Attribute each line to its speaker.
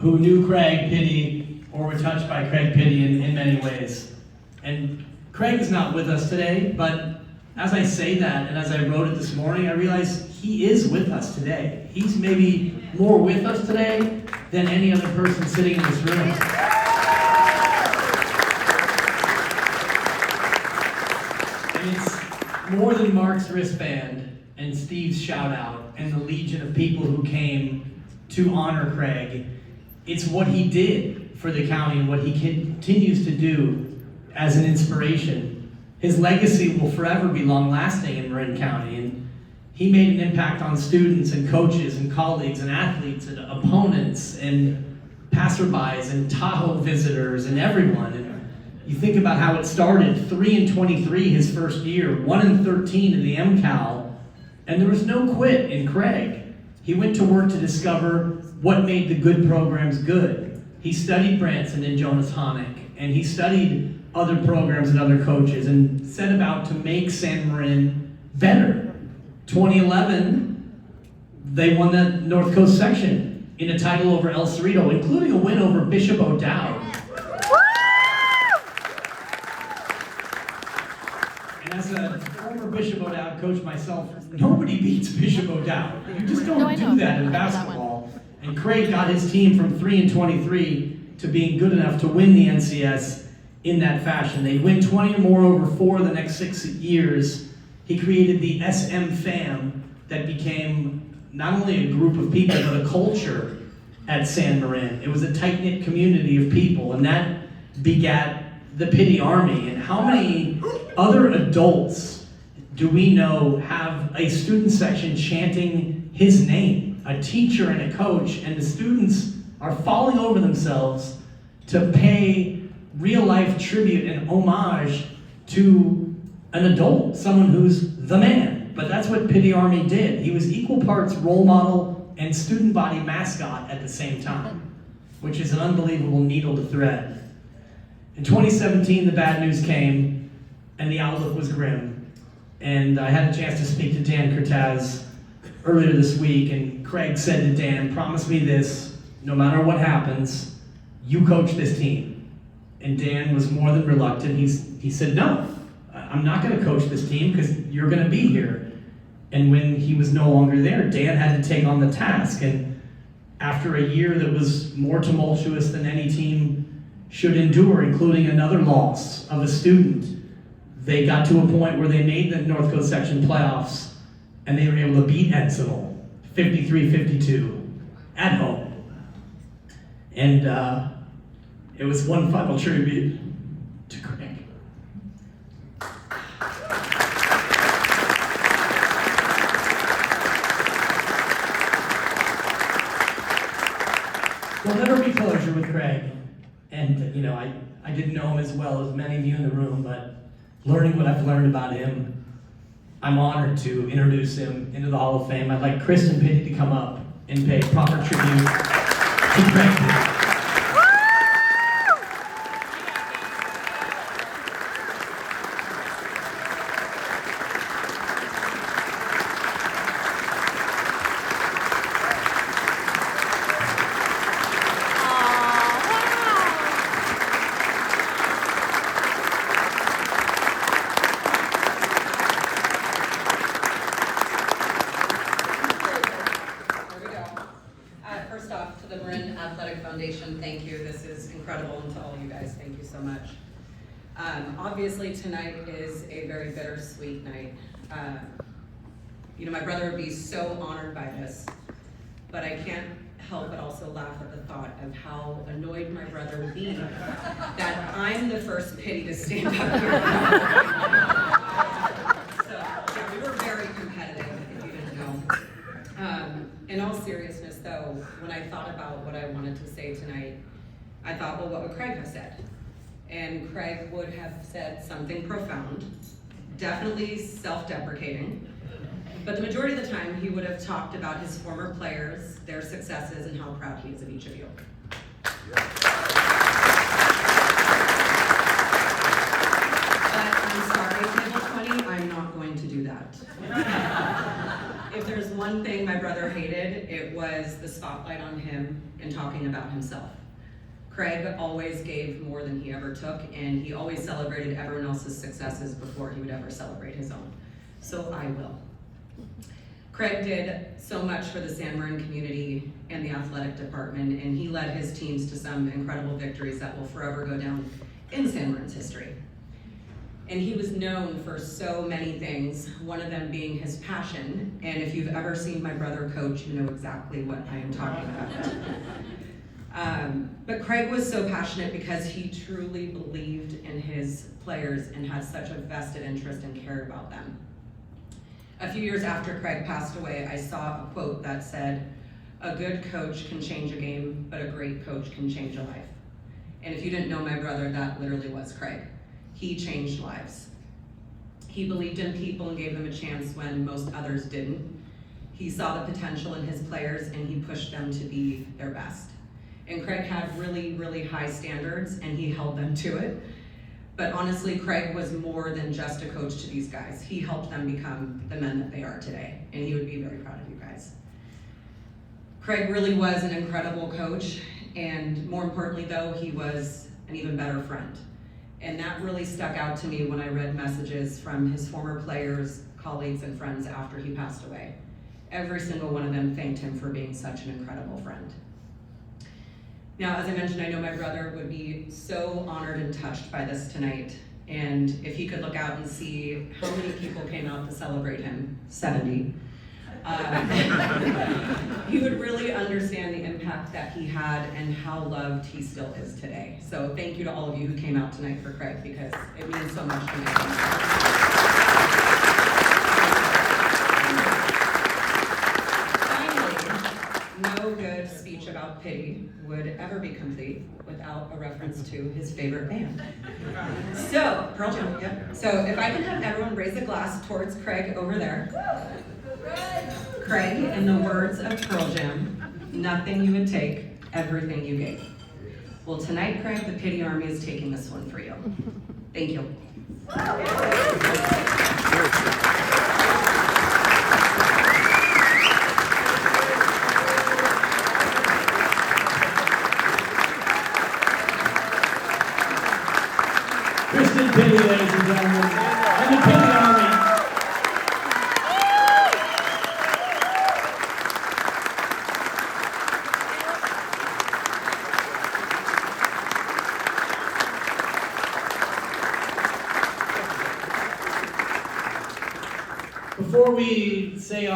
Speaker 1: who knew Craig Pitti or were touched by Craig Pitti in many ways. And Craig is not with us today, but as I say that, and as I wrote it this morning, I realize he is with us today. He's maybe more with us today than any other person sitting in this room. And it's more than Mark's wristband and Steve's shout out and the legion of people who came to honor Craig. It's what he did for the county and what he continues to do as an inspiration. His legacy will forever be long-lasting in Marin County, and he made an impact on students and coaches and colleagues and athletes and opponents and passerbys and Tahoe visitors and everyone. And you think about how it started, 3-23 his first year, 1-13 in the MCAL, and there was no quit in Craig. He went to work to discover what made the good programs good. He studied Branson and Jonas Honig, and he studied other programs and other coaches and set about to make San Marin better. 2011, they won the North Coast section in a title over El Cerrito, including a win over Bishop O'Dowd. And as a former Bishop O'Dowd coach myself, nobody beats Bishop O'Dowd. You just don't do that in basketball. And Craig got his team from 3-23 to being good enough to win the NCS in that fashion. They win 20 or more over 4 the next 6 years. He created the SM Fam that became not only a group of people, but a culture at San Marin. It was a tight-knit community of people, and that begat the Pitti Army. And how many other adults do we know have a student section chanting his name, a teacher and a coach, and the students are falling over themselves to pay real-life tribute and homage to an adult, someone who's the man. But that's what Pitti Army did. He was equal parts role model and student body mascot at the same time, which is an unbelievable needle to thread. In 2017, the bad news came, and the outlook was grim. And I had a chance to speak to Dan Kertaz earlier this week, and Craig said to Dan, "Promise me this, no matter what happens, you coach this team." And Dan was more than reluctant. He said, "No, I'm not going to coach this team because you're going to be here." And when he was no longer there, Dan had to take on the task. And after a year that was more tumultuous than any team should endure, including another loss of a student, they got to a point where they made the North Coast section playoffs, and they were able to beat Encinal 53-52 at home. And it was one final tribute to Craig. There'll never be closure with Craig. And, I didn't know him as well as many of you in the room, but learning what I've learned about him, I'm honored to introduce him into the Hall of Fame. I'd like Kristen Pitti to come up and pay proper tribute to Craig Pitti.
Speaker 2: Thank you. This is incredible, and to all you guys, thank you so much. Obviously, tonight is a very bittersweet night. My brother would be so honored by this, but I can't help but also laugh at the thought of how annoyed my brother would be that I'm the first Pitti to stand up here. So, yeah, we were very competitive, if you didn't know. In all seriousness, though, when I thought about what I wanted to say tonight, I thought, well, what would Craig have said? And Craig would have said something profound, definitely self-deprecating, but the majority of the time he would have talked about his former players, their successes, and how proud he is of each of you. But I'm sorry, Table 20, I'm not going to do that. If there's one thing my brother hated, it was the spotlight on him and talking about himself. Craig always gave more than he ever took, and he always celebrated everyone else's successes before he would ever celebrate his own. So I will. Craig did so much for the San Marin community and the athletic department, and he led his teams to some incredible victories that will forever go down in San Marin's history. And he was known for so many things, one of them being his passion. And if you've ever seen my brother coach, you know exactly what I am talking about. But Craig was so passionate because he truly believed in his players and had such a vested interest and cared about them. A few years after Craig passed away, I saw a quote that said, "A good coach can change a game, but a great coach can change a life." And if you didn't know my brother, that literally was Craig. He changed lives. He believed in people and gave them a chance when most others didn't. He saw the potential in his players and he pushed them to be their best. And Craig had really, really high standards and he held them to it. But honestly, Craig was more than just a coach to these guys. He helped them become the men that they are today, and he would be very proud of you guys. Craig really was an incredible coach, and more importantly though, he was an even better friend. And that really stuck out to me when I read messages from his former players, colleagues, and friends after he passed away. Every single one of them thanked him for being such an incredible friend. Now, as I mentioned, I know my brother would be so honored and touched by this tonight. And if he could look out and see how many people came out to celebrate him, 70, he would really understand the impact that he had and how loved he still is today. So thank you to all of you who came out tonight for Craig, because it means so much to me. No good speech about Pitti would ever be complete without a reference to his favorite band. So, Pearl Jam, yep. So if I can have everyone raise a glass towards Craig over there. Craig, in the words of Pearl Jam, nothing you would take, everything you gave. Well, tonight, Craig, the Pitti Army is taking this one for you. Thank you.
Speaker 1: Pitti, ladies and gentlemen, and the Pitti Army. Before we say